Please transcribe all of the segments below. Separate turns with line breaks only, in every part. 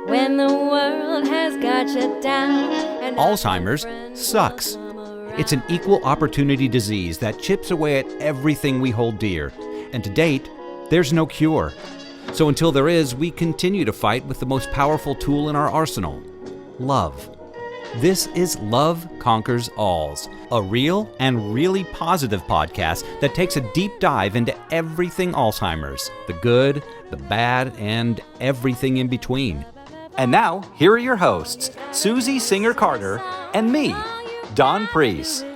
when the world has got you down. And
Alzheimer's sucks. It's an equal opportunity disease that chips away at everything we hold dear. And to date, there's no cure. So until there is, we continue to fight with the most powerful tool in our arsenal, love. This is Love Conquers Alls, a real and really positive podcast that takes a deep dive into everything Alzheimer's, the good, the bad, and everything in between. And now, here are your hosts, Susie Singer-Carter and me, Don Priest.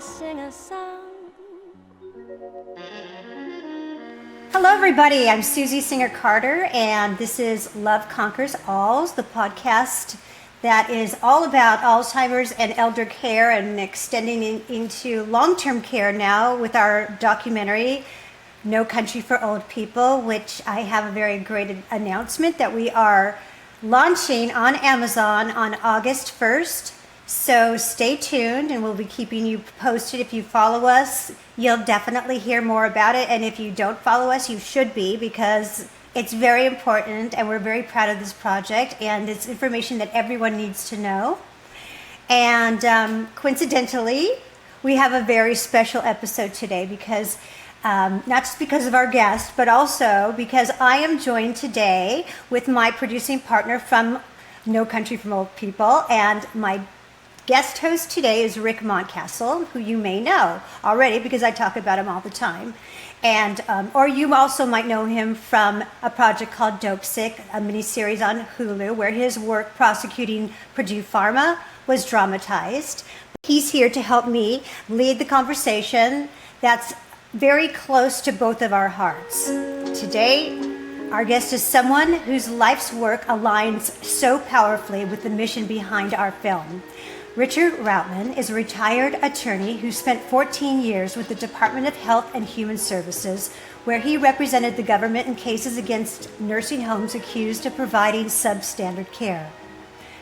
Hello, everybody. I'm Susie Singer-Carter, and this is Love Conquers Alls, the podcast that is all about Alzheimer's and elder care and extending into long-term care now with our documentary, No Country for Old People, which I have a very great announcement that we are launching on Amazon on August 1st. So stay tuned and we'll be keeping you posted. If you follow us, you'll definitely hear more about it. And if you don't follow us, you should be, because it's very important and we're very proud of this project and it's information that everyone needs to know. And coincidentally, we have a very special episode today because not just because of our guest, but also because I am joined today with my producing partner from No Country for Old People, and my guest host today is Rick Mountcastle, who you may know already because I talk about him all the time. And or you also might know him from a project called Dope Sick, a miniseries on Hulu, where his work prosecuting Purdue Pharma was dramatized. He's here to help me lead the conversation that's very close to both of our hearts. Today, our guest is someone whose life's work aligns so powerfully with the mission behind our film. Richard Routman is a retired attorney who spent 14 years with the Department of Health and Human Services, where he represented the government in cases against nursing homes accused of providing substandard care.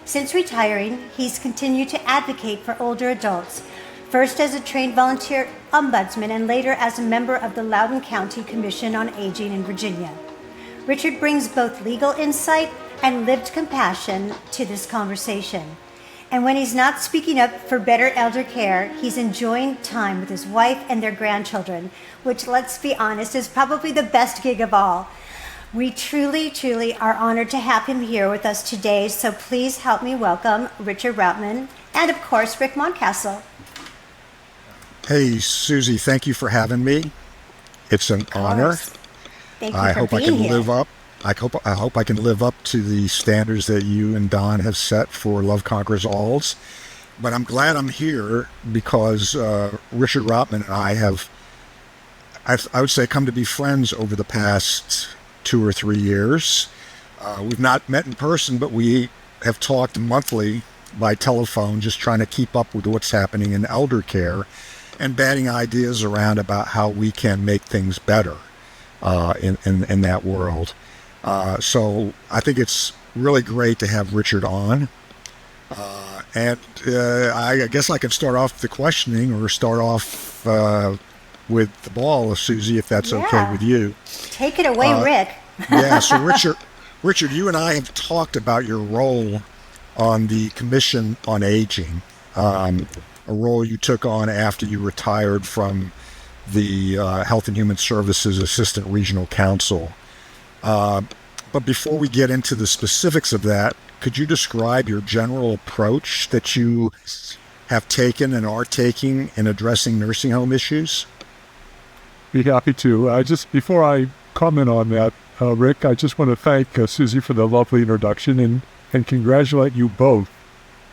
Since retiring, he's continued to advocate for older adults, first as a trained volunteer ombudsman and later as a member of the Loudoun County Commission on Aging in Virginia. Richard brings both legal insight and lived compassion to this conversation. And when he's not speaking up for better elder care, he's enjoying time with his wife and their grandchildren, which, let's be honest, is probably the best gig of all. We truly are honored to have him here with us today, so please help me welcome Richard Routman and, of course, Rick Mountcastle.
Hey, Susie, thank you for having me. It's an honor.
Thank you
I
for
hope
being
I can
here.
live up. I hope I can live up to the standards that you and Don have set for Love Conquers Alls. But I'm glad I'm here because Richard Routman and I have, I would say, come to be friends over the past 2 or 3 years. We've not met in person, but we have talked monthly by telephone, just trying to keep up with what's happening in elder care and batting ideas around about how we can make things better in that world. So I think it's really great to have Richard on. And I guess I can start off the questioning or start off with the ball, Susie, if that's okay with you.
Take it away, Rick.
Yeah, so Richard, you and I have talked about your role on the Commission on Aging, a role you took on after you retired from the Health and Human Services Assistant Regional Counsel. But before we get into the specifics of that, could you describe your general approach that you have taken and are taking in addressing nursing home issues?
Be happy to. Before I comment on that, Rick, I just want to thank Susie for the lovely introduction and congratulate you both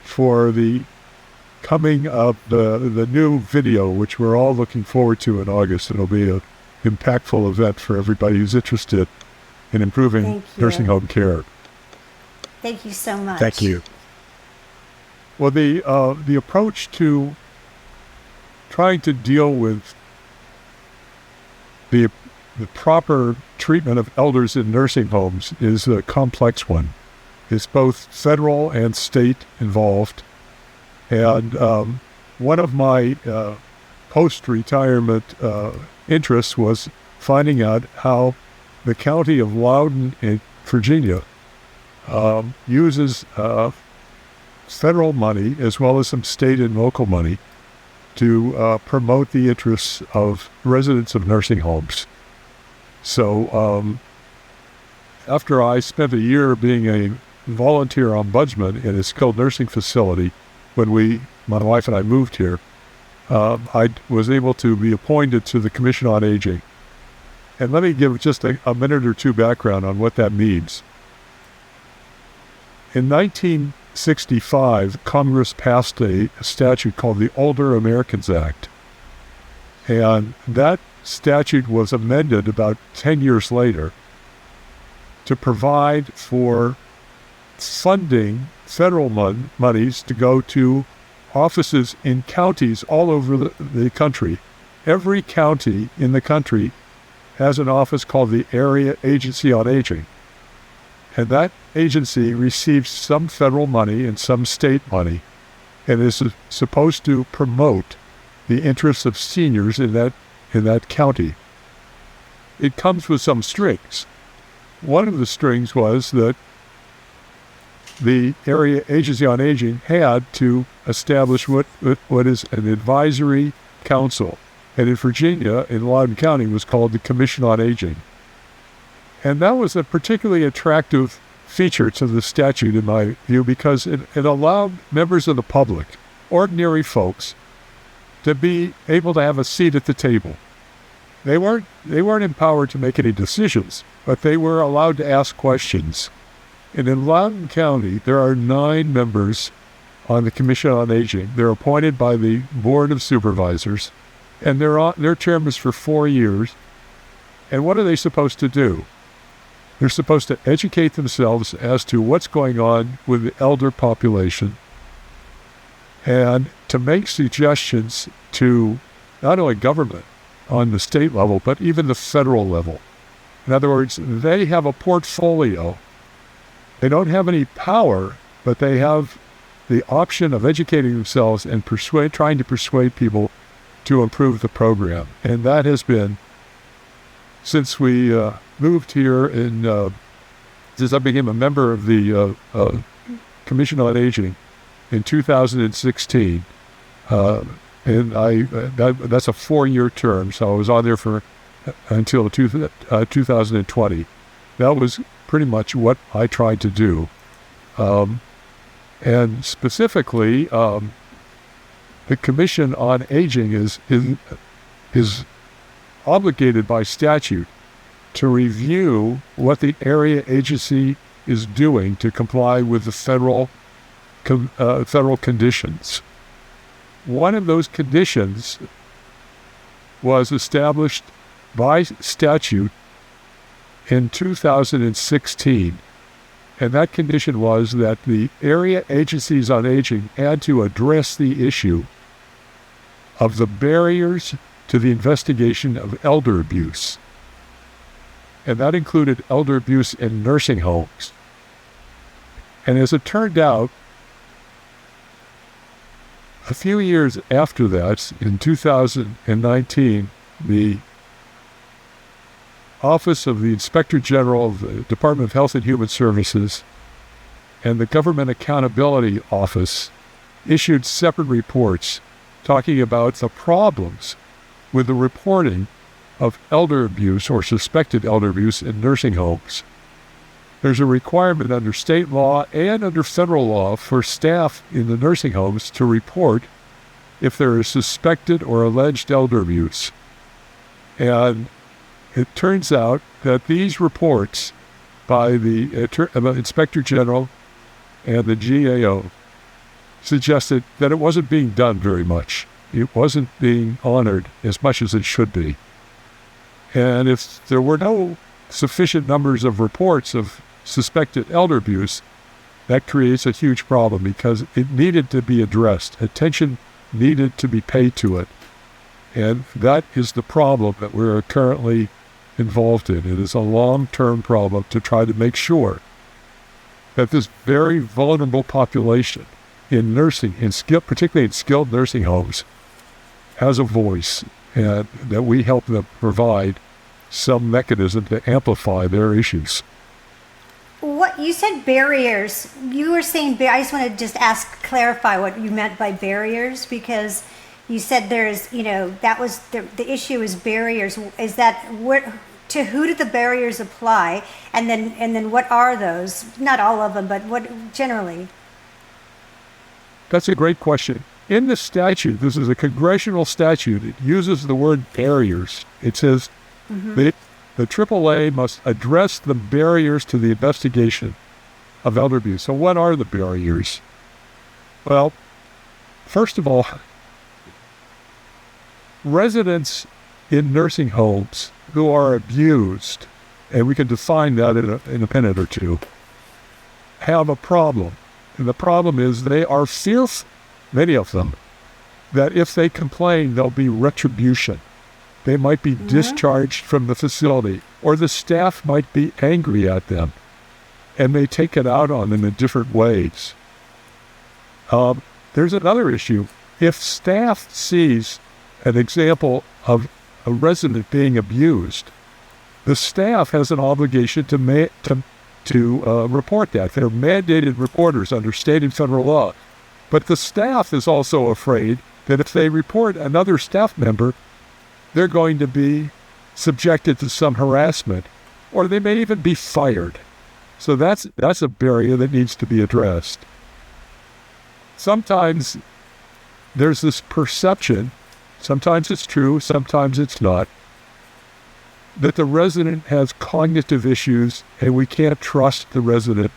for the coming of the new video, which we're all looking forward to in August. It'll be an impactful event for everybody who's interested in improving nursing home care.
Thank you so much.
Thank you.
Well, the approach to trying to deal with the proper treatment of elders in nursing homes is a complex one. It's both federal and state involved. And one of my post-retirement interests was finding out how the county of Loudoun in Virginia uses federal money as well as some state and local money to promote the interests of residents of nursing homes. So after I spent a year being a volunteer ombudsman in a skilled nursing facility, when my wife and I moved here, I was able to be appointed to the Commission on Aging. And let me give just a minute or two background on what that means. In 1965, Congress passed a statute called the Older Americans Act. And that statute was amended about 10 years later to provide for funding federal monies to go to offices in counties all over the country. Every county in the country has an office called the Area Agency on Aging. And that agency receives some federal money and some state money, and is supposed to promote the interests of seniors in that county. It comes with some strings. One of the strings was that the Area Agency on Aging had to establish what is an advisory council. And in Virginia, in Loudoun County, was called the Commission on Aging. And that was a particularly attractive feature to the statute, in my view, because it allowed members of the public, ordinary folks, to be able to have a seat at the table. They weren't empowered to make any decisions, but they were allowed to ask questions. And in Loudoun County, there are 9 members on the Commission on Aging. They're appointed by the Board of Supervisors, and they're chairmen for 4 years. And what are they supposed to do? They're supposed to educate themselves as to what's going on with the elder population and to make suggestions to not only government on the state level, but even the federal level. In other words, they have a portfolio. They don't have any power, but they have the option of educating themselves and trying to persuade people to improve the program. And that has been, since we moved here since I became a member of the Commission on Aging in 2016, and that's a 4-year term, so I was on there until 2020. That was pretty much what I tried to do. And specifically, the Commission on Aging is obligated by statute to review what the area agency is doing to comply with the federal conditions. One of those conditions was established by statute in 2016, and that condition was that the area agencies on aging had to address the issue of the barriers to the investigation of elder abuse. And that included elder abuse in nursing homes. And as it turned out, a few years after that, in 2019, the Office of the Inspector General of the Department of Health and Human Services and the Government Accountability Office issued separate reports talking about the problems with the reporting of elder abuse or suspected elder abuse in nursing homes. There's a requirement under state law and under federal law for staff in the nursing homes to report if there is suspected or alleged elder abuse. And it turns out that these reports by the Inspector General and the GAO suggested that it wasn't being done very much. It wasn't being honored as much as it should be. And if there were no sufficient numbers of reports of suspected elder abuse, that creates a huge problem because it needed to be addressed. Attention needed to be paid to it. And that is the problem that we're currently involved in. It is a long-term problem to try to make sure that this very vulnerable population in nursing, particularly in skilled nursing homes, has a voice, and that we help them provide some mechanism to amplify their issues.
What you said barriers. You were saying, I just want to just clarify what you meant by barriers, because you said there's, that was the issue is barriers. Is that to who do the barriers apply? And then what are those? Not all of them, but what generally?
That's a great question. In the statute, this is a congressional statute, it uses the word barriers. It says that the AAA must address the barriers to the investigation of elder abuse. So what are the barriers? Well, first of all, residents in nursing homes who are abused, and we can define that in a minute or two, have a problem. And the problem is they are fearful, many of them, that if they complain, there'll be retribution. They might be discharged from the facility, or the staff might be angry at them, and may take it out on them in different ways. There's another issue. If staff sees an example of a resident being abused, the staff has an obligation to report that. They're mandated reporters under state and federal law. But the staff is also afraid that if they report another staff member, they're going to be subjected to some harassment, or they may even be fired. So that's a barrier that needs to be addressed. Sometimes there's this perception, sometimes it's true, sometimes it's not, that the resident has cognitive issues and we can't trust the resident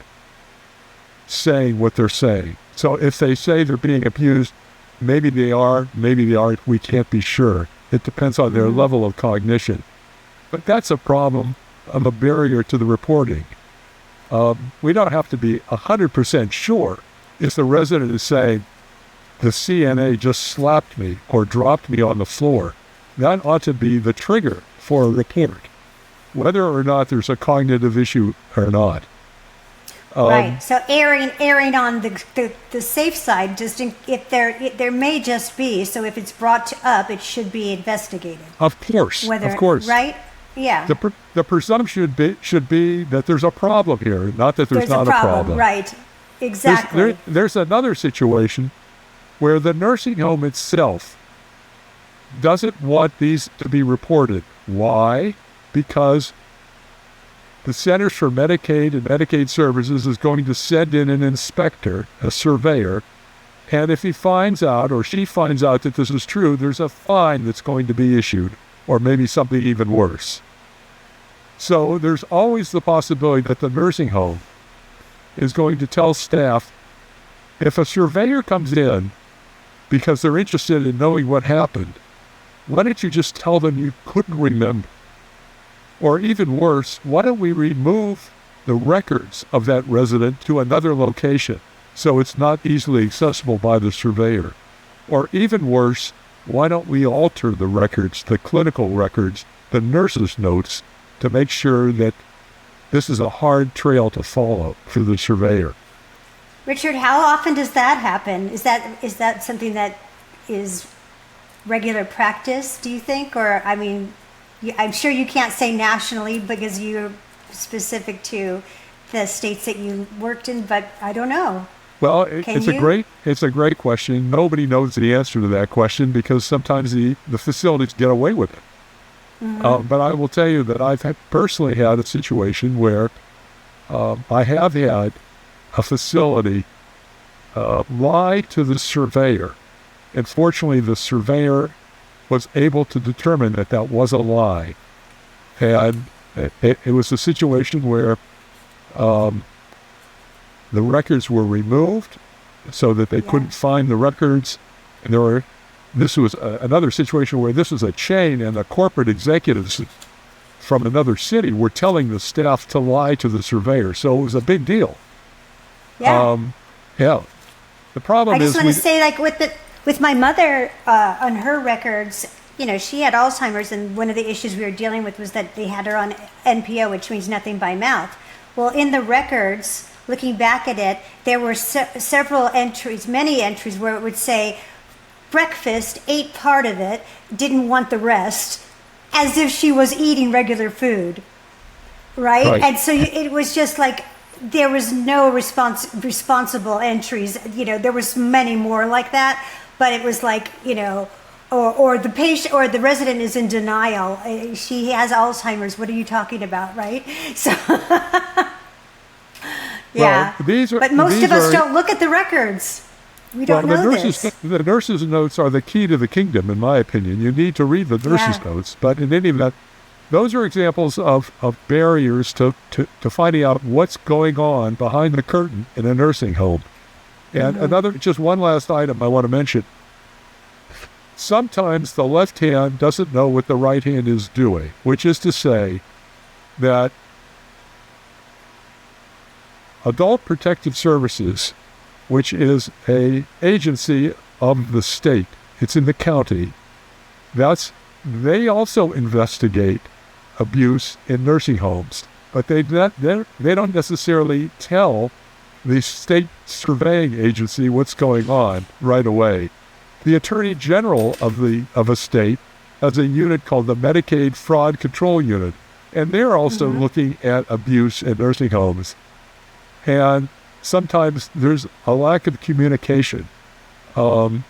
saying what they're saying. So if they say they're being abused, maybe they are, maybe they aren't, we can't be sure. It depends on their level of cognition. But that's a problem of a barrier to the reporting. We don't have to be 100% sure if the resident is saying, the CNA just slapped me or dropped me on the floor. That ought to be the trigger for a report, whether or not there's a cognitive issue or not.
Right. So erring on the safe side, just if there may just be. So if it's brought up, it should be investigated.
Of course. Of course.
Right. Yeah.
The presumption should be that there's a problem here, not that there's not a problem.
Right. Exactly.
There's another situation where the nursing home itself doesn't want these to be reported. Why? Because the Centers for Medicaid and Medicaid Services is going to send in an inspector, a surveyor, and if he finds out or she finds out that this is true, there's a fine that's going to be issued, or maybe something even worse. So there's always the possibility that the nursing home is going to tell staff, if a surveyor comes in because they're interested in knowing what happened, why don't you just tell them you couldn't remember? Or even worse, why don't we remove the records of that resident to another location so it's not easily accessible by the surveyor? Or even worse, why don't we alter the records, the clinical records, the nurse's notes, to make sure that this is a hard trail to follow for the surveyor?
Richard, how often does that happen? Is that something that is regular practice, do you think? Or, I mean, I'm sure you can't say nationally because you're specific to the states that you worked in, but I don't know.
Well, it's a great question. Nobody knows the answer to that question because sometimes the facilities get away with it. But I will tell you that I've personally had a situation where I have had a facility lie to the surveyor. And fortunately, the surveyor was able to determine that that was a lie. And it was a situation where the records were removed so that they couldn't find the records. And this was another situation where this was a chain, and the corporate executives from another city were telling the staff to lie to the surveyor. So it was a big deal.
Yeah.
The problem is...
I just want to say, like, with my mother, on her records, she had Alzheimer's, and one of the issues we were dealing with was that they had her on NPO, which means nothing by mouth. Well, in the records, looking back at it, there were several entries, many entries, where it would say, breakfast, ate part of it, didn't want the rest, as if she was eating regular food, right? And so it was just like, there was no responsible entries. There was many more like that, but it was like, or the patient or the resident is in denial. She has Alzheimer's. What are you talking about, right? So, yeah.
Well,
but most of us don't look at the records. We don't know this.
The nurses' notes are the key to the kingdom, in my opinion. You need to read the nurses' notes. But in any event, those are examples of barriers to finding out what's going on behind the curtain in a nursing home. And just one last item I want to mention. Sometimes the left hand doesn't know what the right hand is doing, which is to say that Adult Protective Services, which is an agency of the state, it's in the county, they also investigate abuse in nursing homes, but they don't necessarily tell the state surveying agency what's going on right away. The Attorney General of a state has a unit called the Medicaid Fraud Control Unit, and they're also looking at abuse in nursing homes. And sometimes there's a lack of communication, so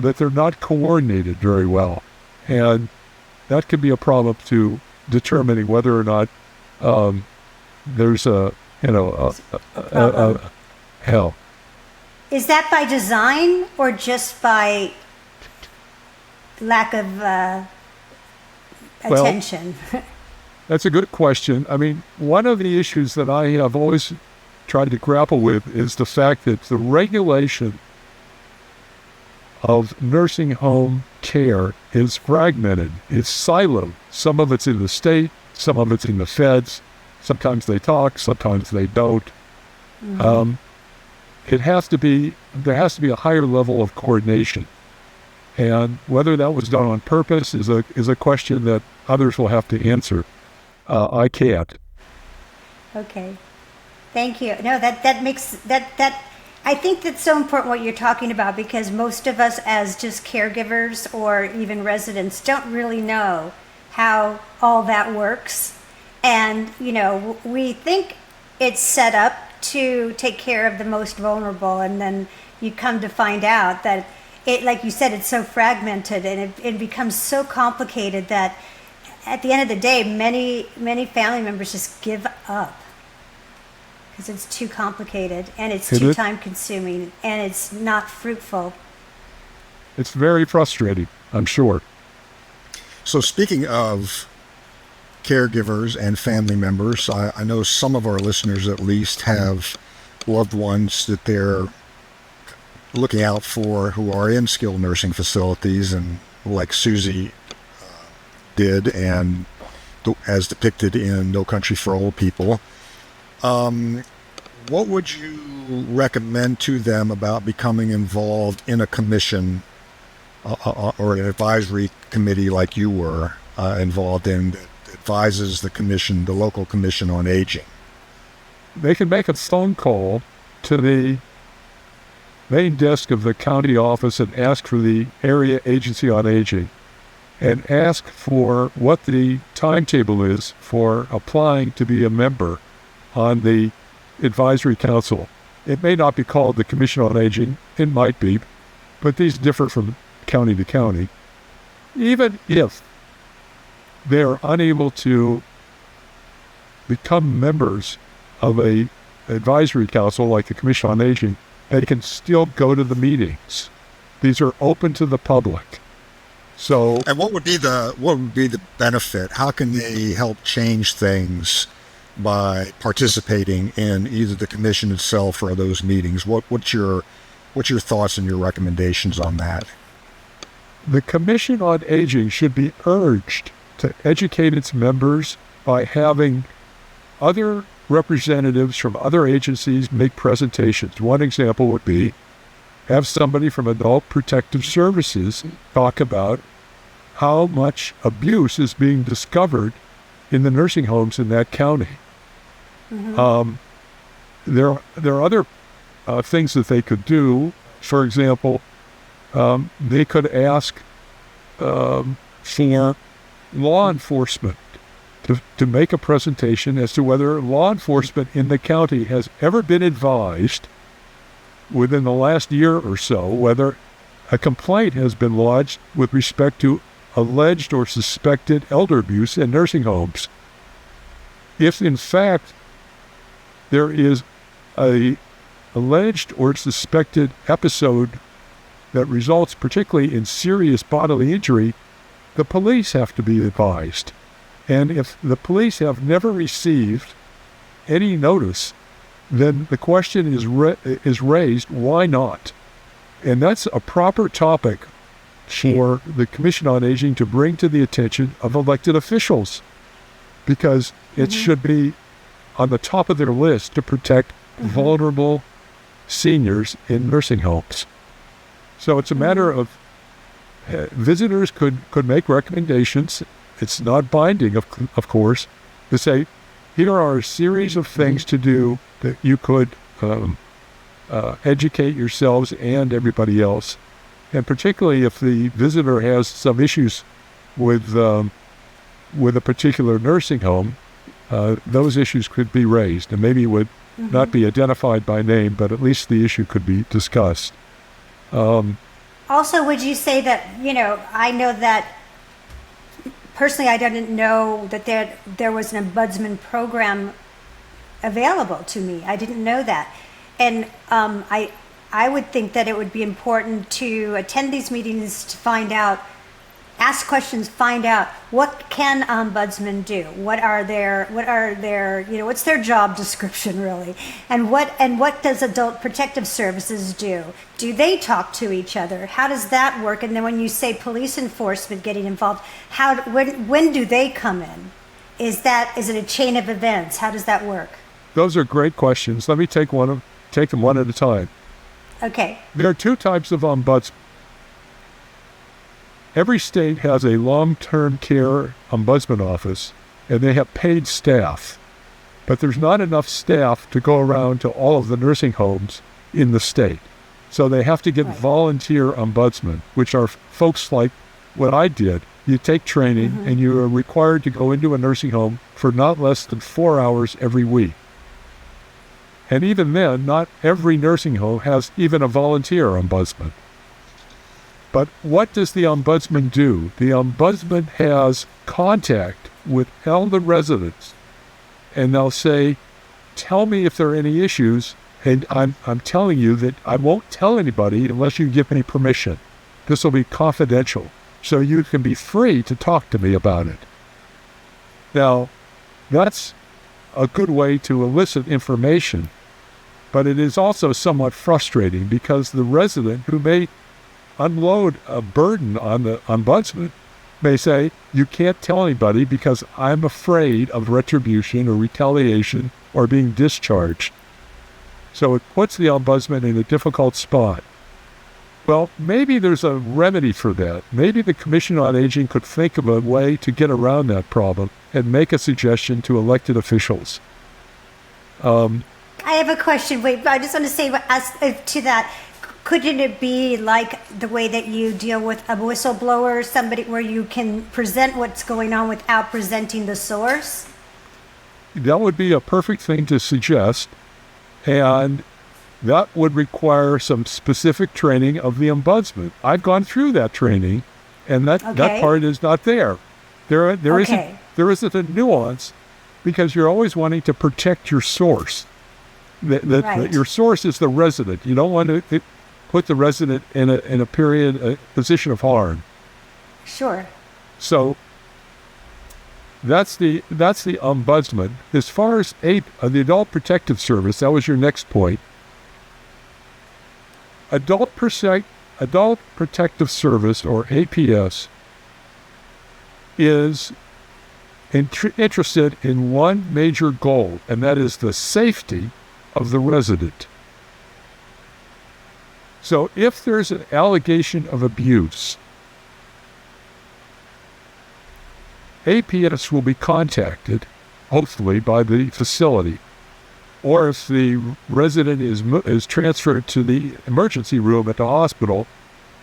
that they're not coordinated very well, and that can be a problem to determining whether or not there's hell.
Is that by design or just by lack of attention?
Well, that's a good question. I mean, one of the issues that I have always tried to grapple with is the fact that the regulation of nursing home care is fragmented. It's siloed. Some of it's in the state, some of it's in the feds. Sometimes they talk, sometimes they don't. There has to be a higher level of coordination. And whether that was done on purpose is a question that others will have to answer. I can't.
Okay. Thank you. No, that makes that I think that's so important what you're talking about, because most of us as just caregivers or even residents don't really know how all that works. And, we think it's set up to take care of the most vulnerable, and then you come to find out that it, like you said, it's so fragmented and it becomes so complicated that at the end of the day, many family members just give up because it's too complicated and it's too time consuming and it's not fruitful.
It's very frustrating, I'm sure.
So speaking of caregivers and family members, I know some of our listeners at least have loved ones that they're looking out for who are in skilled nursing facilities, and like Susie did, and as depicted in No Country for Old People. What would you recommend to them about becoming involved in a commission or an advisory committee like you were involved in, that advises the local commission on aging?
They can make a phone call to the main desk of the county office and ask for the area agency on aging, and ask for what the timetable is for applying to be a member on the advisory council. It may not be called the Commission on Aging, it might be, but these differ from county to county. Even if they're unable to become members of a advisory council like the Commission on Aging, they can still go to the meetings. These are open to the public. So,
and what would be the benefit? How can they help change things by participating in either the commission itself or those meetings? What's your thoughts and your recommendations on that?
The Commission on Aging should be urged to educate its members by having other representatives from other agencies make presentations. One example would be have somebody from Adult Protective Services talk about how much abuse is being discovered in the nursing homes in that county. There are other things that they could do. For example, they could ask for law enforcement to make a presentation as to whether law enforcement in the county has ever been advised within the last year or so whether a complaint has been lodged with respect to alleged or suspected elder abuse in nursing homes. If in fact there is a alleged or suspected episode that results particularly in serious bodily injury, the police have to be advised. And if the police have never received any notice, then the question is raised, why not? And that's a proper topic for the Commission on Aging to bring to the attention of elected officials, because it should be on the top of their list to protect vulnerable seniors in nursing homes. So it's a matter of visitors could make recommendations. It's not binding, of course, to say, here are a series of things to do that you could educate yourselves and everybody else. And particularly if the visitor has some issues with a particular nursing home, those issues could be raised and maybe would not be identified by name, but at least the issue could be discussed.
Also, would you say that, I know that personally I didn't know that there was an ombudsman program available to me. I didn't know that. And I would think that it would be important to attend these meetings to find out, ask questions, find out what can ombudsmen do? What are their, what's their job description really? And what does Adult Protective Services do? Do they talk to each other? How does that work? And then when you say police enforcement getting involved, when do they come in? Is it a chain of events? How does that work?
Those are great questions. Let me take them one at a time.
Okay.
There are two types of ombudsman. Every state has a long-term care ombudsman office, and they have paid staff. But there's not enough staff to go around to all of the nursing homes in the state. So they have to get volunteer ombudsmen, which are folks like what I did. You take training, and you are required to go into a nursing home for not less than 4 hours every week. And even then, not every nursing home has even a volunteer ombudsman. But what does the ombudsman do? The ombudsman has contact with elder residents, and they'll say, tell me if there are any issues, and I'm telling you that I won't tell anybody unless you give me permission. This will be confidential, so you can be free to talk to me about it. Now, that's a good way to elicit information, but it is also somewhat frustrating because the resident who may unload a burden on the ombudsman may say, you can't tell anybody because I'm afraid of retribution or retaliation or being discharged. So it puts the ombudsman in a difficult spot. Well, maybe there's a remedy for that. Maybe the Commission on Aging could think of a way to get around that problem and make a suggestion to elected officials.
I have a question. Wait, I just want to say to that, couldn't it be like the way that you deal with a whistleblower, somebody where you can present what's going on without presenting the source?
That would be a perfect thing to suggest, and that would require some specific training of the ombudsman. I've gone through that training, and that part is not there. There isn't a nuance, because you're always wanting to protect your source. That your source is the resident. You don't want to put the resident in a position of harm.
Sure.
So that's the ombudsman. As far as the Adult Protective Service, that was your next point. Adult Protective Service, or APS, is interested in one major goal, and that is the safety of the resident. So if there's an allegation of abuse, APS will be contacted, hopefully by the facility, or if the resident is transferred to the emergency room at the hospital,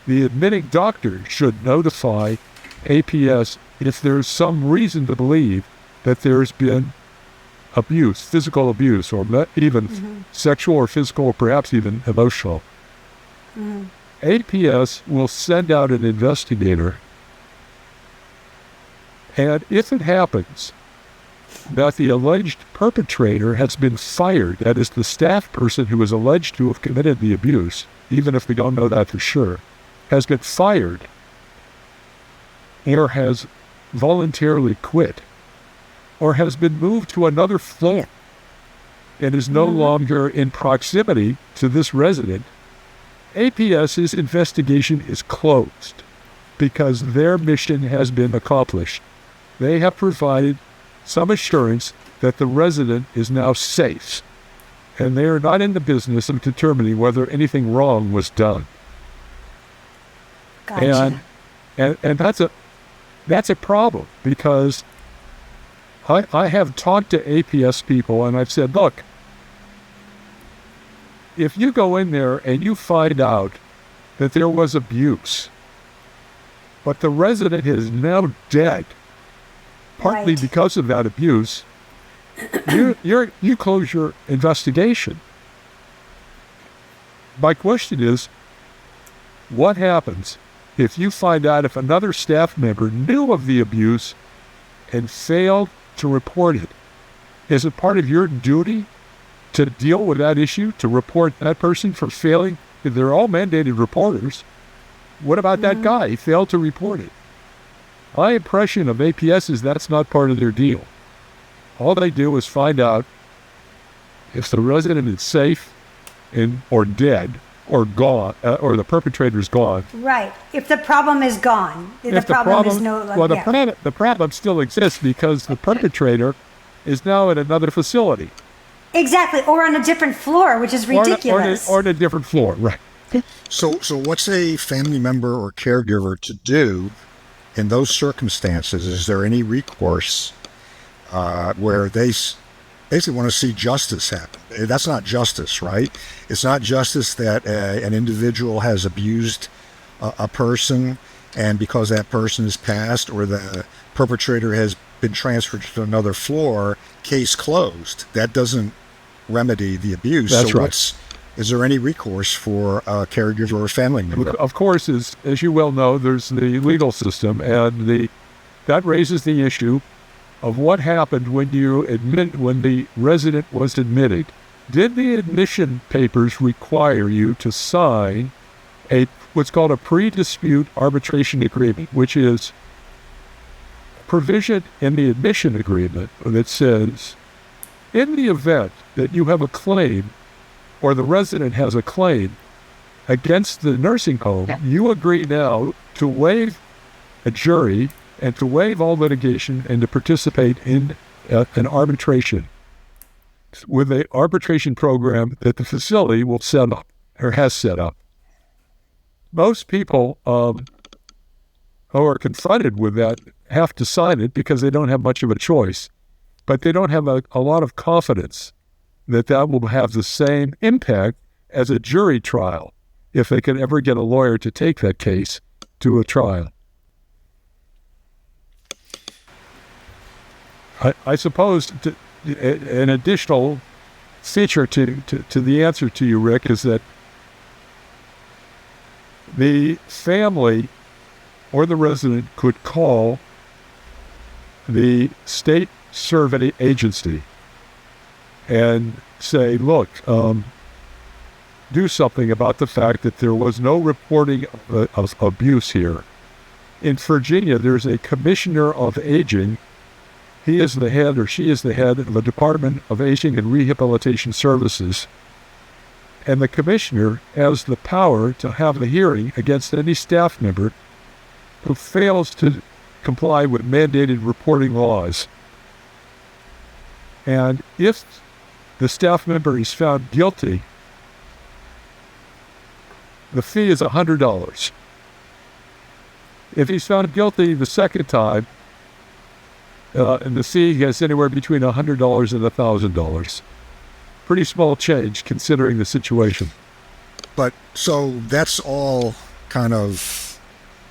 the admitting doctor should notify APS if there's some reason to believe that there's been abuse, physical abuse, or even sexual or physical, or perhaps even emotional. APS will send out an investigator, and if it happens that the alleged perpetrator has been fired, that is, the staff person who is alleged to have committed the abuse, even if we don't know that for sure, has been fired or has voluntarily quit or has been moved to another floor and is no longer in proximity to this resident, APS's investigation is closed because their mission has been accomplished. They have provided some assurance that the resident is now safe, and they are not in the business of determining whether anything wrong was done.
Gotcha.
And that's a problem, because I have talked to APS people and I've said, look, if you go in there and you find out that there was abuse, but the resident is now dead, partly
Right.
because of that abuse, you close your investigation. My question is, what happens if you find out if another staff member knew of the abuse and failed to report it? Is it part of your duty to deal with that issue, to report that person for failing? They're all mandated reporters. What about that guy? He failed to report it. My impression of APS is that's not part of their deal. All they do is find out if the resident is safe or dead or gone, or the perpetrator's gone.
Right. If the problem is gone, the problem is no longer.
Well, the problem still exists because the perpetrator is now at another facility.
Exactly, or on a different floor, which is ridiculous.
Or on a different floor, right.
So what's a family member or caregiver to do in those circumstances? Is there any recourse where they basically want to see justice happen? That's not justice, right? It's not justice that an individual has abused a person, and because that person is passed or the perpetrator has been transferred to another floor, case closed. That doesn't remedy the abuse.
That's
so
right.
Is there any recourse for a caregiver or a family member?
Of course, as you well know, there's the legal system, and that raises the issue of what happened when the resident was admitted. Did the admission papers require you to sign what's called a pre-dispute arbitration agreement, which is provision in the admission agreement that says, in the event that you have a claim or the resident has a claim against the nursing home, you agree now to waive a jury and to waive all litigation and to participate in an arbitration with an arbitration program that the facility will set up or has set up. Most people who are confronted with that have to sign it because they don't have much of a choice, but they don't have a lot of confidence that will have the same impact as a jury trial if they can ever get a lawyer to take that case to a trial. I suppose an additional feature to the answer to you, Rick, is that the family or the resident could call the state survey agency and say, look, do something about the fact that there was no reporting of abuse here. In Virginia, there's a commissioner of aging. He is the head, or she is the head of the Department of Aging and Rehabilitation Services. And the commissioner has the power to have a hearing against any staff member who fails to comply with mandated reporting laws. And if the staff member is found guilty, the fee is $100. If he's found guilty the second time, and the fee is anywhere between $100 and $1,000. Pretty small change considering the situation.
But so that's all kind of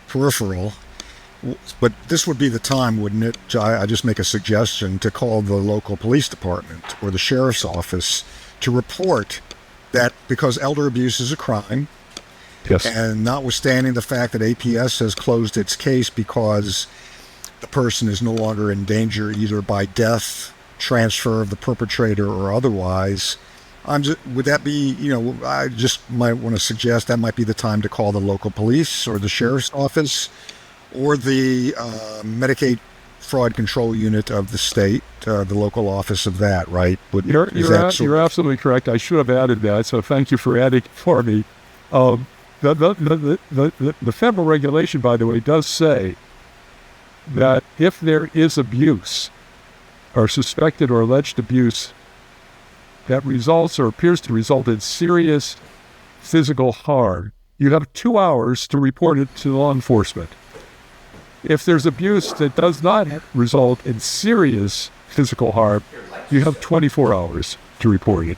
peripheral. But this would be the time, wouldn't it? I just make a suggestion to call the local police department or the sheriff's office to report that, because elder abuse is a crime,
Yes.
and notwithstanding the fact that APS has closed its case because the person is no longer in danger either by death, transfer of the perpetrator, or otherwise, would that be, I just might want to suggest that might be the time to call the local police or the sheriff's office or the Medicaid fraud control unit of the state, the local office of that, right?
You're absolutely correct. I should have added that, so thank you for adding for me. The federal regulation, by the way, does say that if there is abuse or suspected or alleged abuse that results or appears to result in serious physical harm, you have 2 hours to report it to law enforcement. If there's abuse that does not result in serious physical harm, you have 24 hours to report it.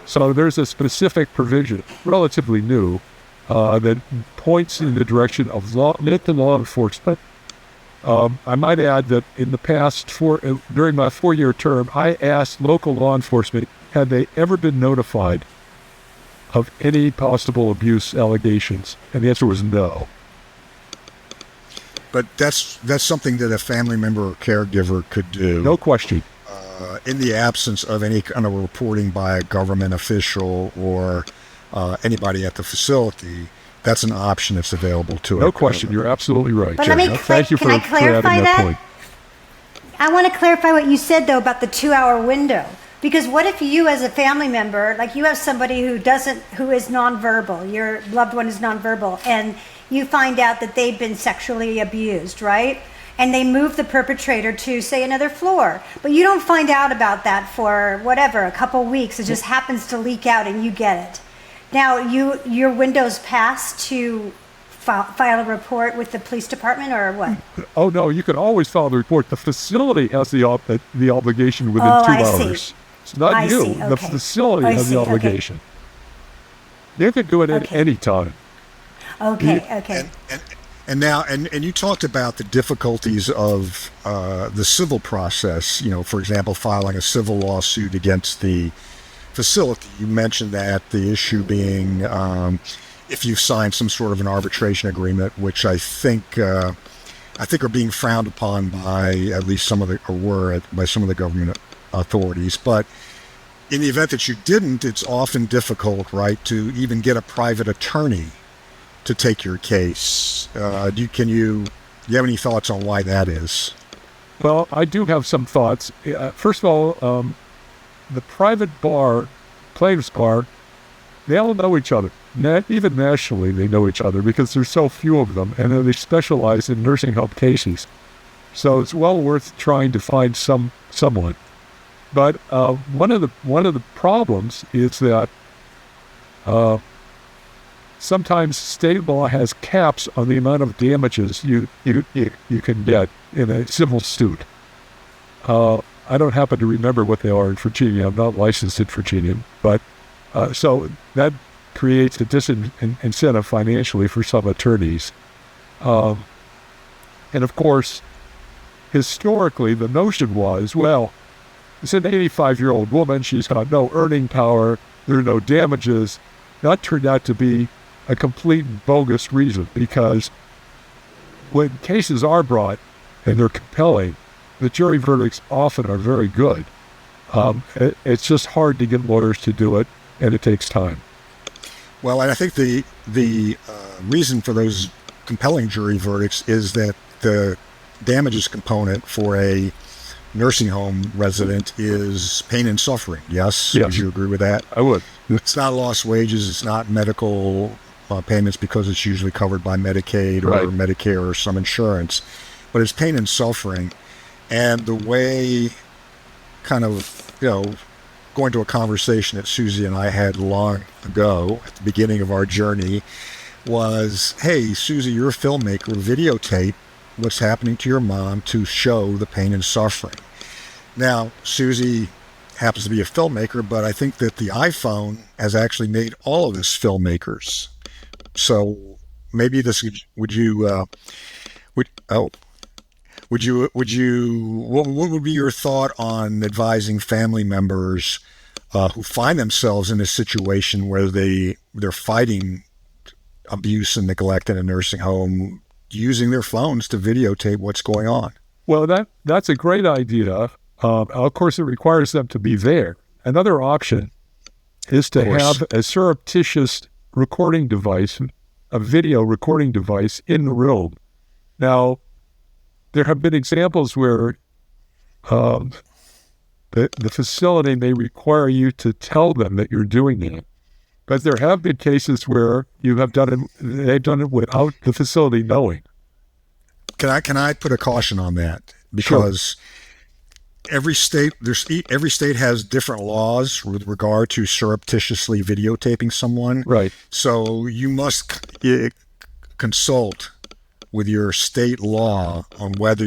So there's a specific provision, relatively new, that points in the direction of law enforcement. I might add that in the past, during my 4-year term, I asked local law enforcement, had they ever been notified of any possible abuse allegations? And the answer was no.
But that's something that a family member or caregiver could do.
No question.
In the absence of any kind of reporting by a government official or anybody at the facility, that's an option that's available to it.
No question. You're absolutely right,
But
Jen.
let me
Thank you for
can I
adding
clarify
that
that?
point.
I want to clarify what you said, though, about the 2-hour window. Because what if you, as a family member, like you have somebody who is nonverbal, your loved one is nonverbal, and you find out that they've been sexually abused, right? And they move the perpetrator to, say, another floor. But you don't find out about that for, whatever, a couple weeks. It just happens to leak out and you get it. Now, your window's passed to file a report with the police department, or what?
Oh, no, you can always file the report. The facility has the obligation within 2
I
hours.
see.
It's not
I
you.
see,
The
okay.
facility
I
has
see,
the
okay.
obligation. They can do it at
Okay.
any time.
Okay.
And now, and you talked about the difficulties of the civil process, for example, filing a civil lawsuit against the facility. You mentioned that the issue being if you've signed some sort of an arbitration agreement, which I think are being frowned upon by at least by some of the government authorities. But in the event that you didn't, it's often difficult, right, to even get a private attorney to take your case. Do you have any thoughts on why that is?
Well, I do have some thoughts. First of all, the private plaintiffs bar, they all know each other. Even nationally, they know each other because there's so few of them, and they specialize in nursing home cases. So it's well worth trying to find someone. But one of the problems is that sometimes state law has caps on the amount of damages you can get in a civil suit. I don't happen to remember what they are in Virginia. I'm not licensed in Virginia, but so that creates a disincentive financially for some attorneys. And of course, historically, the notion was, well, it's an 85-year-old woman. She's got no earning power. There are no damages. That turned out to be a complete bogus reason, because when cases are brought and they're compelling, the jury verdicts often are very good. It's just hard to get lawyers to do it, and it takes time.
Well, and I think the reason for those compelling jury verdicts is that the damages component for a nursing home resident is pain and suffering. Yes? Would you agree with that?
I would.
It's not lost wages. It's not medical payments, because it's usually covered by Medicaid or
Right.
Medicare or some insurance. But it's pain and suffering. And the way kind of, going to a conversation that Susie and I had long ago at the beginning of our journey was, hey, Susie, you're a filmmaker. Videotape what's happening to your mom to show the pain and suffering. Now, Susie happens to be a filmmaker, but I think that the iPhone has actually made all of us filmmakers. So maybe would Oh, what would be your thought on advising family members who find themselves in a situation where they're fighting abuse and neglect in a nursing home, using their phones to videotape what's going on?
Well, that's a great idea. Of course, it requires them to be there. Another option is to have a surreptitious recording device, a video recording device in the room. Now, there have been examples where the facility may require you to tell them that you're doing that. But there have been cases where they've done it without the facility knowing.
Can I put a caution on that? Because every state has different laws with regard to surreptitiously videotaping someone.
Right.
So you must consult with your state law on whether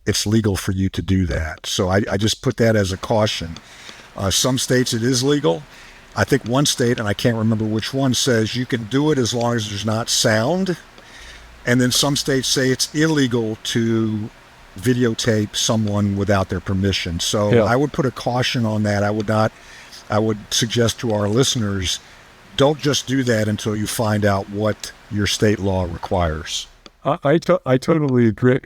it's legal for you to do that. So I just put that as a caution. Some states it is legal. I think one state, and I can't remember which one, says you can do it as long as there's not sound. And then some states say it's illegal to videotape someone without their permission. So I would put a caution on that. I would suggest to our listeners, don't just do that until you find out what your state law requires.
I totally agree.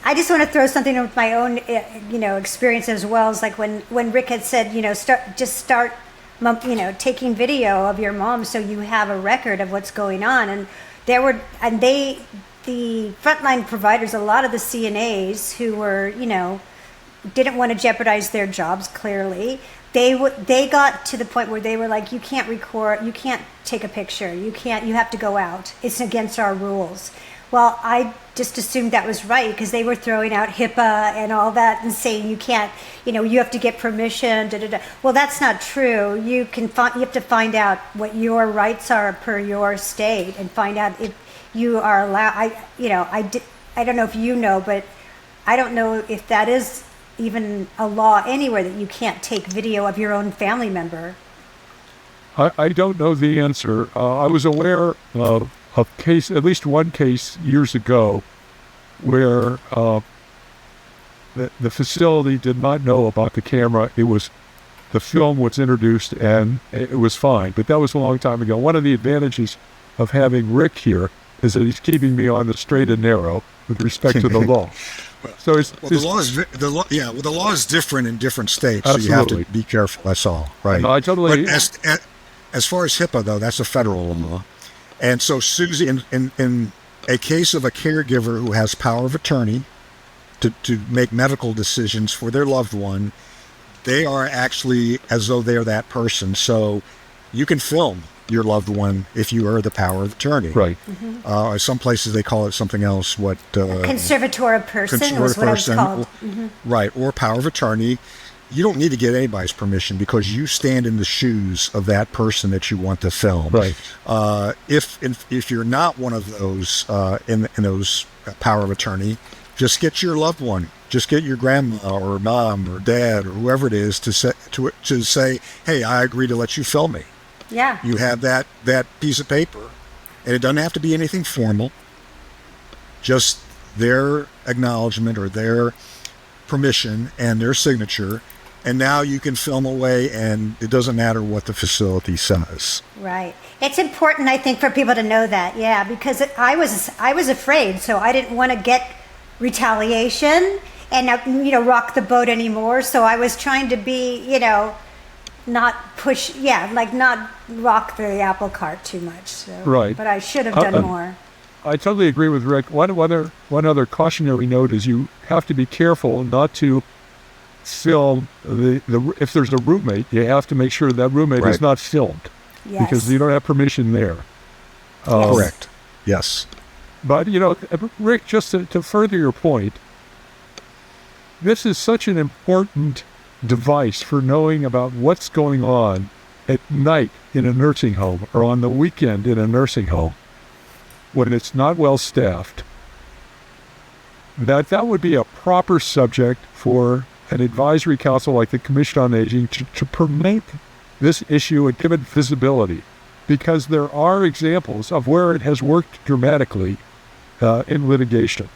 I just want to throw something in with my own, experience as well. It's like when Rick had said, start, taking video of your mom so you have a record of what's going on. And the frontline providers, a lot of the CNAs who were, didn't want to jeopardize their jobs. Clearly, they got to the point where they were like, you can't record, you can't take a picture, you have to go out. It's against our rules. Well, I just assumed that was right because they were throwing out HIPAA and all that and saying you can't, you have to get permission. Well, that's not true. You have to find out what your rights are per your state and find out if you are allowed. I don't know if you know, but I don't know if that is even a law anywhere that you can't take video of your own family member.
I don't know the answer. I was aware of at least one case years ago where the facility did not know about the camera. The film was introduced and it was fine, but that was a long time ago. One of the advantages of having Rick here is that he's keeping me on the straight and narrow with respect to the law. So the law is different in different states, absolutely.
So you have to be careful. That's all, right?
No, I totally.
But as far as HIPAA, though, that's a federal law. And so, Susie, in a case of a caregiver who has power of attorney to make medical decisions for their loved one, they are actually as though they're that person. So you can film your loved one if you are the power of attorney.
Right.
Mm-hmm.
Some places they call it something else.
Conservator of person was what it was called. Mm-hmm.
Right, or power of attorney. You don't need to get anybody's permission because you stand in the shoes of that person that you want to film.
Right.
If you're not one of those in those power of attorney, just get your loved one. Just get your grandma or mom or dad or whoever it is to say, hey, I agree to let you film me.
Yeah.
You have that piece of paper, and it doesn't have to be anything formal. Just their acknowledgement or their permission and their signature, and now you can film away, and it doesn't matter what the facility says.
Right. It's important, I think, for people to know that. Yeah, because I was afraid, so I didn't want to get retaliation and rock the boat anymore. So I was trying to be not rock the apple cart too much. So.
Right.
But I should have done more.
I totally agree with Rick. One other cautionary note is you have to be careful not to film if there's a roommate, you have to make sure that roommate is not filmed.
Yes.
Because you don't have permission there.
Correct. Yes.
But, Rick, just to further your point, this is such an important device for knowing about what's going on at night in a nursing home or on the weekend in a nursing home when it's not well staffed. That would be a proper subject for an advisory council like the Commission on Aging to promote this issue and give it visibility, because there are examples of where it has worked dramatically in litigation.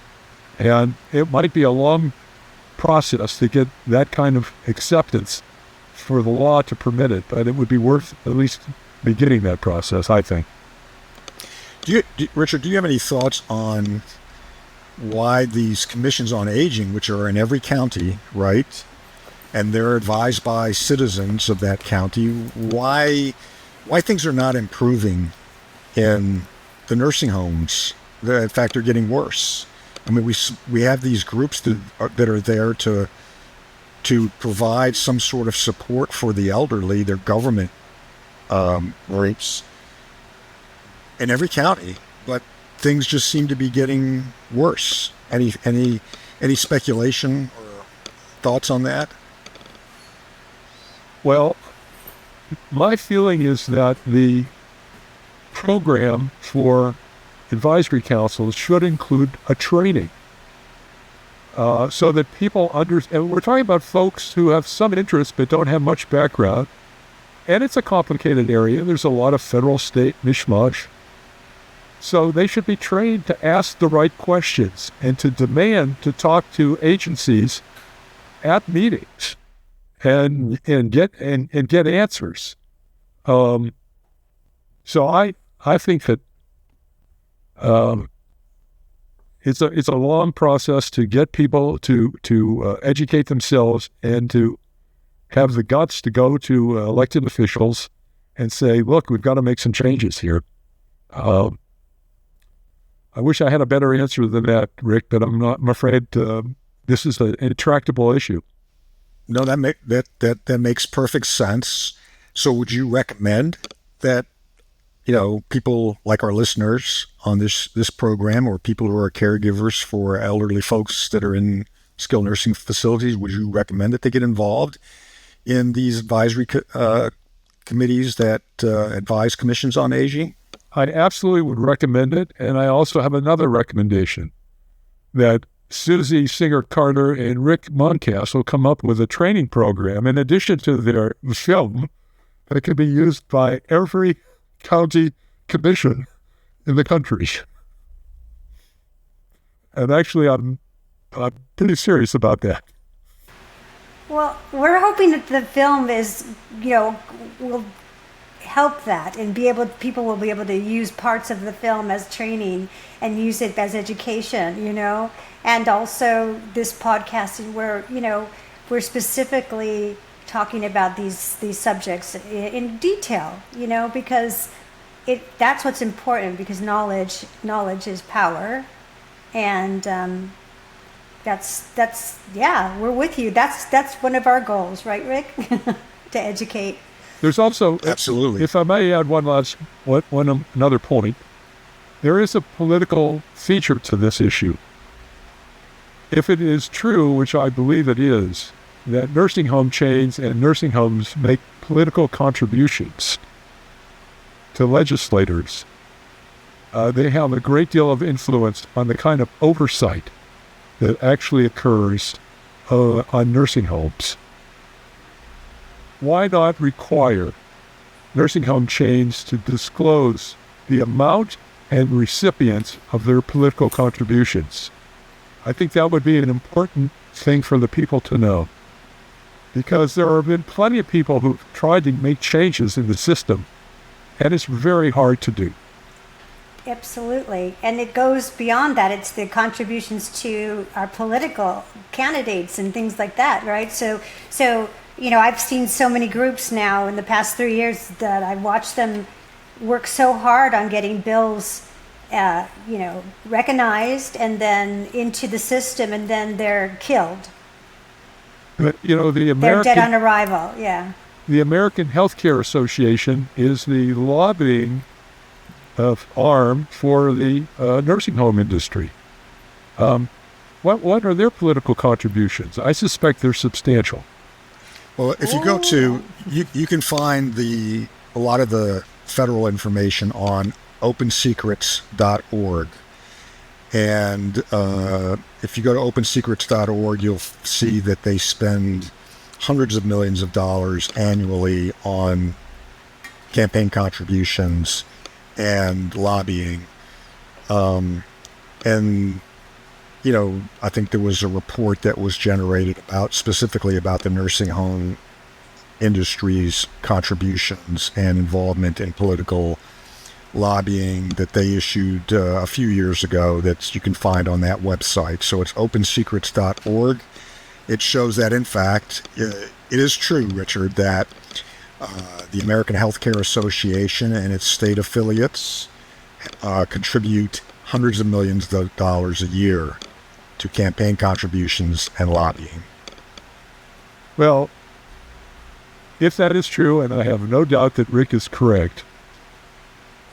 And it might be a long process to get that kind of acceptance for the law to permit it, but it would be worth at least beginning that process, I think.
Richard, do you have any thoughts on why these commissions on aging, which are in every county, right, and they're advised by citizens of that county, why things are not improving in the nursing homes? In fact, they're getting worse. I mean, we have these groups that are there to provide some sort of support for the elderly. They're government groups in every county, but things just seem to be getting worse. Any speculation or thoughts on that?
Well, my feeling is that the program for advisory councils should include a training so that people understand. And we're talking about folks who have some interest but don't have much background. And it's a complicated area. There's a lot of federal, state mishmash. So they should be trained to ask the right questions and to demand to talk to agencies at meetings and get answers. So I think that it's a long process to get people to educate themselves and to have the guts to go to elected officials and say, look, we've got to make some changes here. I wish I had a better answer than that, Rick, but I'm afraid this is an intractable issue.
No, that makes perfect sense. So would you recommend that, people like our listeners on this program, or people who are caregivers for elderly folks that are in skilled nursing facilities, would you recommend that they get involved in these advisory committees that advise commissions on aging?
I absolutely would recommend it. And I also have another recommendation, that Susie Singer-Carter and Rick Moncastle come up with a training program in addition to their film that can be used by every county commission in the country. And actually, I'm pretty serious about that.
Well, we're hoping that the film will help that and people will be able to use parts of the film as training and use it as education, and also this podcast where, we're specifically talking about these subjects in detail, because that's what's important, because knowledge is power. And we're with you. That's one of our goals, right, Rick? To educate.
There's also,
absolutely,
if I may add another point, there is a political feature to this issue. If it is true, which I believe it is, that nursing home chains and nursing homes make political contributions to legislators, they have a great deal of influence on the kind of oversight that actually occurs on nursing homes. Why not require nursing home chains to disclose the amount and recipients of their political contributions? I think that would be an important thing for the people to know, because there have been plenty of people who've tried to make changes in the system, and it's very hard to do.
Absolutely. And it goes beyond that. It's the contributions to our political candidates and things like that, right? So I've seen so many groups now in the past 3 years that I've watched them work so hard on getting bills, recognized and then into the system, and then they're killed.
But,
they're dead on arrival, yeah.
The American Healthcare Association is the lobbying arm for the nursing home industry. What are their political contributions? I suspect they're substantial.
Well, if you go to, you can find a lot of the federal information on opensecrets.org. And if you go to opensecrets.org, you'll see that they spend hundreds of millions of dollars annually on campaign contributions and lobbying. And, I think there was a report that was generated specifically about the nursing home industry's contributions and involvement in political lobbying that they issued a few years ago that you can find on that website. So it's opensecrets.org. It shows that, in fact, it is true, Richard, that the American Healthcare Association and its state affiliates contribute hundreds of millions of dollars a year to campaign contributions and lobbying.
Well, if that is true, and I have no doubt that Rick is correct,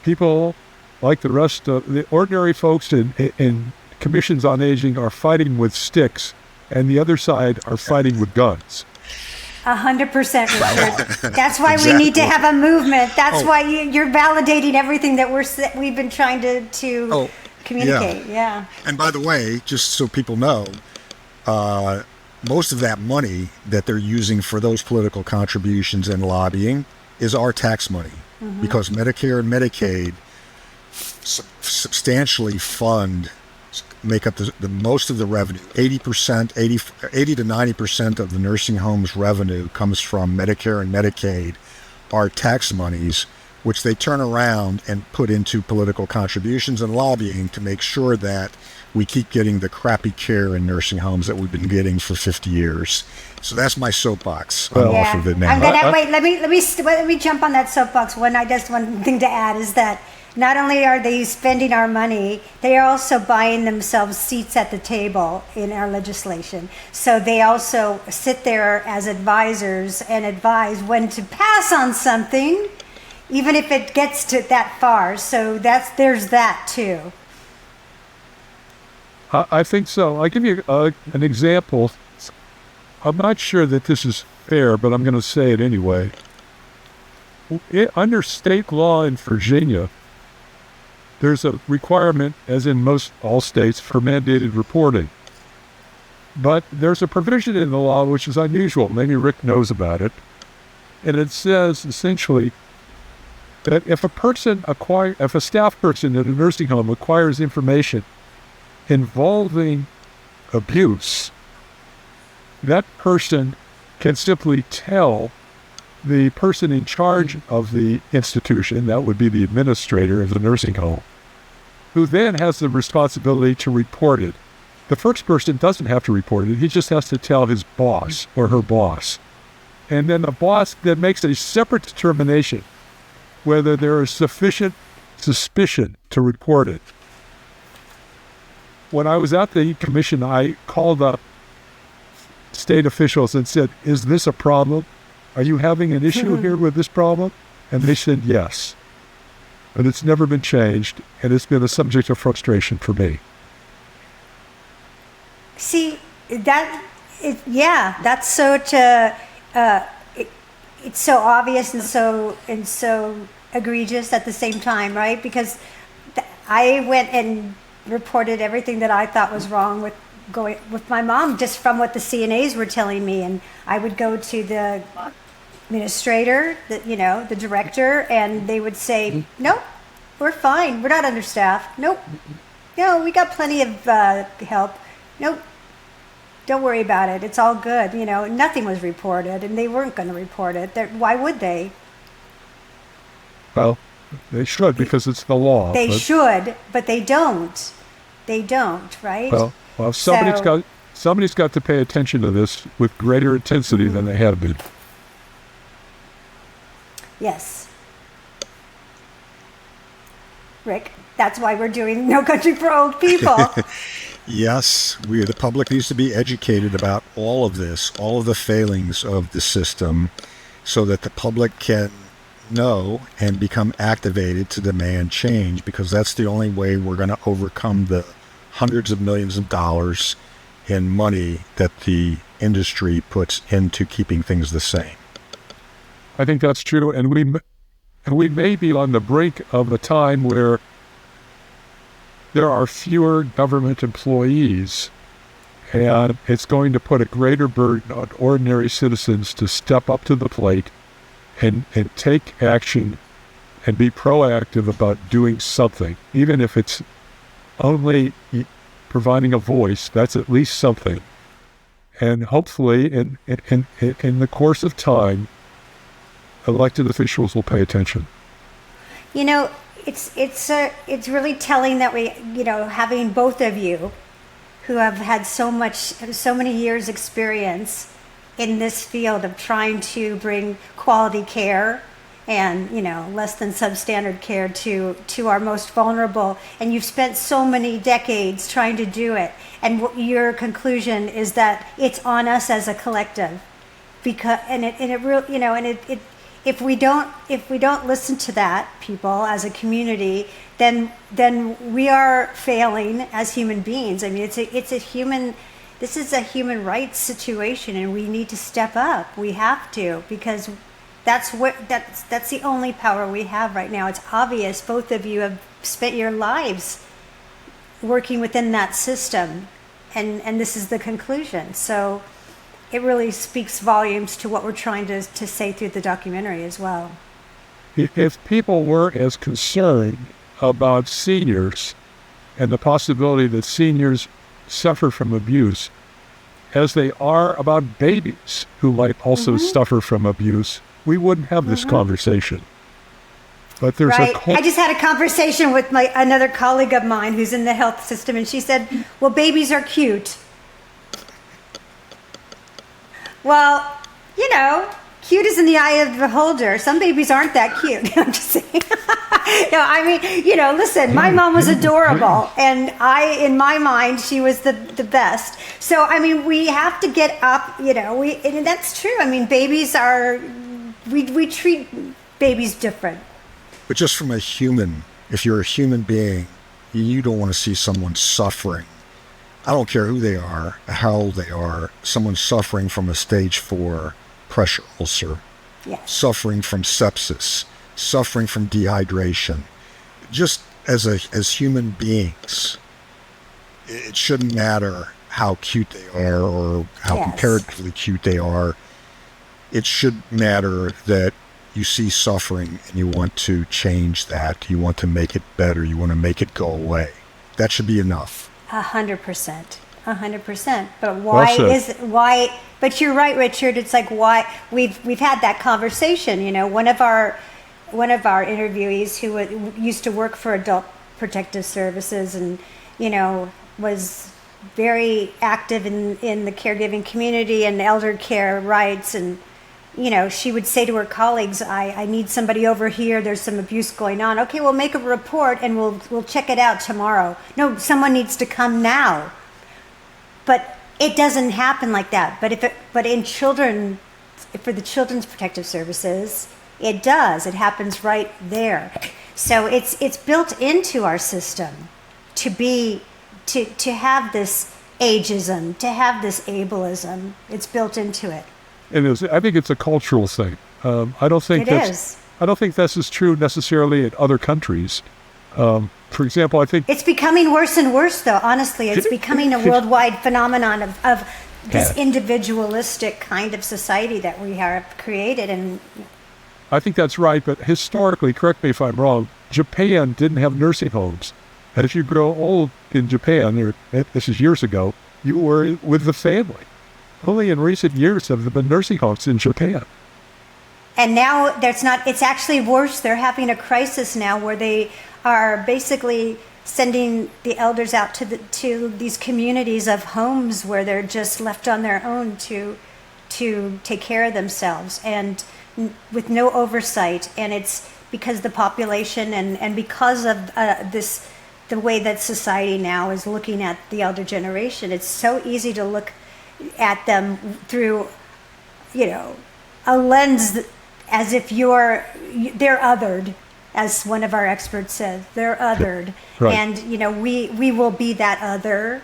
people like the rest of the ordinary folks in commissions on aging are fighting with sticks, and the other side are fighting with guns.
100%, Richard. That's why we need to have a movement. That's why you're validating everything that we've been trying to communicate. Yeah.
And by the way, just so people know, most of that money that they're using for those political contributions and lobbying is our tax money, because Medicare and Medicaid substantially make up the most of the revenue. 80 to 90% of the nursing home's revenue comes from Medicare and Medicaid, our tax monies, which they turn around and put into political contributions and lobbying to make sure that we keep getting the crappy care in nursing homes that we've been getting for 50 years. So that's my soapbox. I'm off of it now.
I'm gonna wait. Let me jump on that soapbox. Just one thing to add is that not only are they spending our money, they are also buying themselves seats at the table in our legislation. So they also sit there as advisors and advise when to pass on something, even if it gets to that far. So there's that too.
I think so. I'll give you an example. I'm not sure that this is fair, but I'm going to say it anyway. Under state law in Virginia, there's a requirement, as in all states, for mandated reporting. But there's a provision in the law which is unusual. Maybe Rick knows about it. And it says, essentially, that if a staff person at a nursing home acquires information involving abuse, that person can simply tell the person in charge of the institution, that would be the administrator of the nursing home, who then has the responsibility to report it. The first person doesn't have to report it. He just has to tell his boss or her boss. And then the boss then makes a separate determination whether there is sufficient suspicion to report it. When I was at the commission, I called up state officials and said, "Is this a problem? Are you having an issue here with this problem?" And they said yes. But it's never been changed, and it's been a subject of frustration for me.
See, that's it's so obvious and so egregious at the same time, right? Because I went and reported everything that I thought was wrong with my mom, just from what the CNAs were telling me, and I would go to the administrator, the director, and they would say, "Nope, we're fine. We're not understaffed. Nope, no, we got plenty of help. Nope, don't worry about it. It's all good." Nothing was reported, and they weren't going to report it. Why would they?
Well, they should, because it's the law.
Should, but they don't. They don't, right?
Well, somebody's got to pay attention to this with greater intensity than they have been.
Yes. Rick, that's why we're doing No Country for Old People.
Yes, the public needs to be educated about all of this, all of the failings of the system, so that the public can know and become activated to demand change, because that's the only way we're going to overcome the hundreds of millions of dollars in money that the industry puts into keeping things the same.
I think that's true, and we may be on the brink of a time where there are fewer government employees, and it's going to put a greater burden on ordinary citizens to step up to the plate and take action and be proactive about doing something, even if it's only providing a voice, that's at least something. And hopefully, in the course of time, elected officials will pay attention.
You know, it's really telling that we, having both of you who have had so many years experience in this field of trying to bring quality care and, less than substandard care to our most vulnerable. And you've spent so many decades trying to do it. And your conclusion is that it's on us as a collective, because if we don't listen to that, people, as a community, then we are failing as human beings. I mean, this is a human rights situation, and we need to step up. We have to, because that's the only power we have right now. It's obvious both of you have spent your lives working within that system, and this is the conclusion. So it really speaks volumes to what we're trying to say through the documentary as well.
If people weren't as concerned about seniors and the possibility that seniors suffer from abuse as they are about babies who might also suffer from abuse, we wouldn't have this conversation. But there's
right. I just had a conversation with another colleague of mine who's in the health system, and she said, well, babies are cute. Well, cute is in the eye of the beholder. Some babies aren't that cute. I'm just saying. No, I mean, listen, my mom was adorable, and in my mind, she was the best. So, I mean, we have to get up, and that's true. I mean, we treat babies different.
But just from if you're a human being, you don't want to see someone suffering. I don't care who they are, how old they are, someone suffering from a stage 4 pressure ulcer,
yes,
suffering from sepsis, suffering from dehydration. Just as human beings, it shouldn't matter how cute they are or how comparatively cute they are. It should matter that you see suffering and you want to change that. You want to make it better. You want to make it go away. That should be enough.
100%. 100%. But why? But you're right, Richard. It's like, why we've had that conversation. One of our interviewees who used to work for Adult Protective Services and was very active in the caregiving community and elder care rights, and she would say to her colleagues, I need somebody over here, there's some abuse going on. Okay, we'll make a report and we'll check it out tomorrow. No, someone needs to come now. But it doesn't happen like that. But in children, for the Children's Protective Services, it does. It happens right there. So it's built into our system to have this ageism, to have this ableism. It's built into it.
I think it's a cultural thing. I don't think that's as true necessarily in other countries. For example, I think
it's becoming worse and worse, though. Honestly, it's becoming a worldwide phenomenon of this individualistic kind of society that we have created. And
I think that's right. But historically, correct me if I'm wrong, Japan didn't have nursing homes. As you grow old in Japan, this is years ago, you were with the family. Only in recent years have there been nursing homes in Japan.
And now it's actually worse. They're having a crisis now where they are basically sending the elders out to these communities of homes where they're just left on their own to take care of themselves, and with no oversight. And it's because the population and because of the way that society now is looking at the elder generation, it's so easy to look at them through, a lens as if they're othered, as one of our experts said. They're othered,
right.
And we will be that other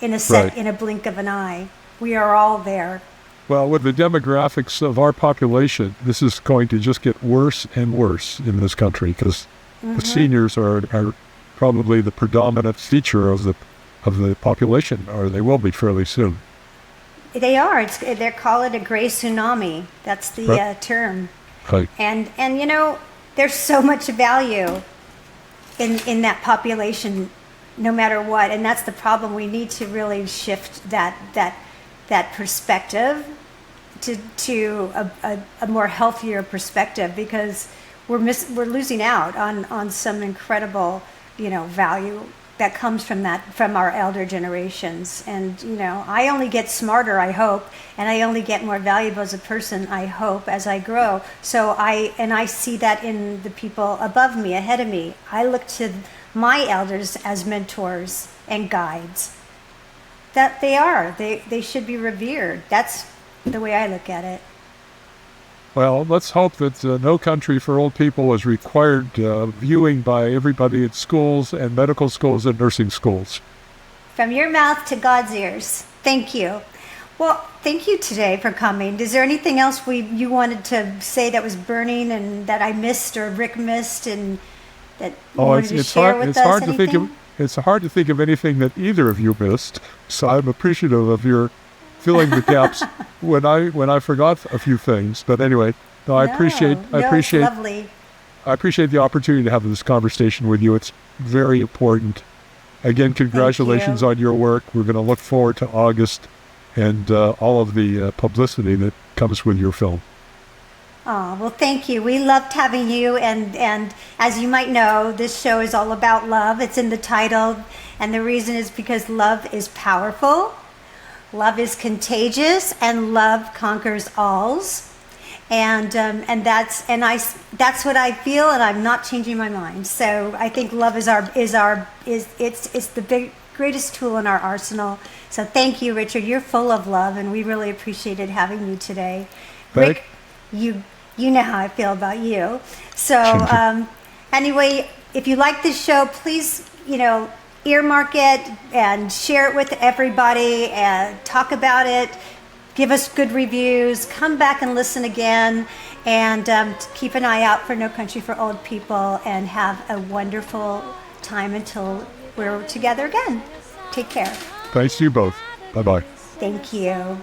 in a blink of an eye. We are all there.
Well, with the demographics of our population, this is going to just get worse and worse in this country, because the seniors are probably the predominant feature of the population, or they will be fairly soon.
They are. They call it a gray tsunami. That's the term.
Right.
And there's so much value in that population no matter what. And that's the problem. We need to really shift that perspective to a more healthier perspective, because we're losing out on some incredible, value that comes from our elder generations. And I only get smarter, I hope, and I only get more valuable as a person, I hope, as I grow. So I see that in the people above me, ahead of me. I look to my elders as mentors and guides. That they should be revered. That's the way I look at it.
Well, let's hope that No Country for Old People is required viewing by everybody at schools and medical schools and nursing schools.
From your mouth to God's ears. Thank you. Well, thank you today for coming. Is there anything else you wanted to say that was burning and that I missed or Rick missed and that you wanted to share with us?
It's hard to think of anything that either of you missed. So I'm appreciative of your filling the gaps when I forgot a few things. But anyway, I appreciate
it's lovely.
I appreciate the opportunity to have this conversation with you. It's very important. Again, congratulations on your work. We're going to look forward to August and all of the publicity that comes with your film.
Oh, well, thank you. We loved having you. And as you might know, this show is all about love. It's in the title. And the reason is because love is powerful. Love is contagious, and love conquers alls. And that's what I feel, and I'm not changing my mind. So I think love is the greatest tool in our arsenal. So thank you, Richard. You're full of love, and we really appreciated having you today. Rick, you know how I feel about you. So anyway, if you like this show, please, earmark it and share it with everybody and talk about it. Give us good reviews. Come back and listen again. And keep an eye out for No Country for Old People, and have a wonderful time until we're together again. Take care.
Thanks to you both. Bye-bye.
Thank you.